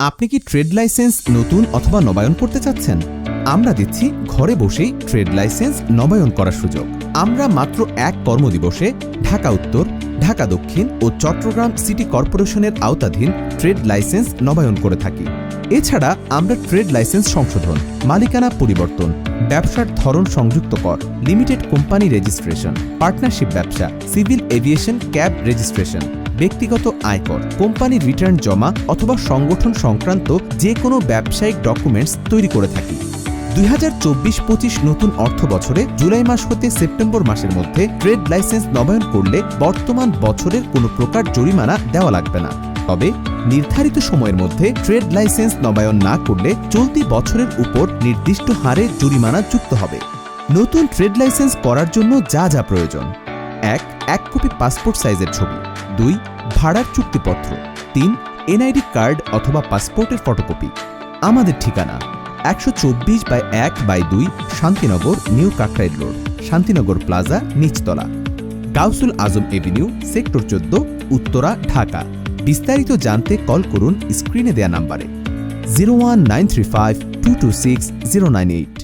আপনি কি trade licence নতুন অথবা নবায়ন করতে চাচ্ছেন? আমরা দিচ্ছি ঘরে বসেই ট্রেড লাইসেন্স নবায়ন করার সুযোগ। আমরা মাত্র 1 কর্মদিবসে ঢাকা উত্তর, ঢাকা দক্ষিণ ও চট্টগ্রাম সিটি কর্পোরেশনের আওতাধীন ট্রেড লাইসেন্স নবায়ন করে থাকি। এছাড়া আমরা ট্রেড লাইসেন্স সংশোধন, মালিকানা পরিবর্তন, ব্যবসার ধরন সংযুক্ত কর, লিমিটেড কোম্পানি রেজিস্ট্রেশন, পার্টনারশিপ ব্যবসা, সিভিল এভিয়েশন ক্যাব রেজিস্ট্রেশন, ব্যক্তিগত আয়কর, কোম্পানি রিটার্ন জমা অথবা সংগঠন সংক্রান্ত যে কোনো ব্যবসায়িক ডকুমেন্টস তৈরি করে থাকি। 2024-25 নতুন অর্থ বছরে জুলাই মাস হতে সেপ্টেম্বর মাসের মধ্যে ট্রেড লাইসেন্স নবায়ন করলে বর্তমান বছরের কোনো প্রকার জরিমানা দেওয়া লাগবে না। তবে নির্ধারিত সময়ের মধ্যে ট্রেড লাইসেন্স নবায়ন না করলে চলতি বছরের উপর নির্দিষ্ট হারে জরিমানা যুক্ত হবে। নতুন ট্রেড লাইসেন্স করার জন্য যা যা প্রয়োজন: 1 কপি পাসপোর্ট সাইজের ছবি, 2 ভাড়ার চুক্তিপত্র, 3 এনআইডি কার্ড অথবা পাসপোর্টের ফটোকপি। আমাদের ঠিকানা 124/1/2 Shantinagar, new Kakrail road, Shantinagar plaza, নিচতলা, গাউসুল আজম এভিনিউ, সেক্টর 14, উত্তরা, ঢাকা। বিস্তারিত জানতে কল করুন স্ক্রিনে দেয়া নাম্বারে 01935 226 098।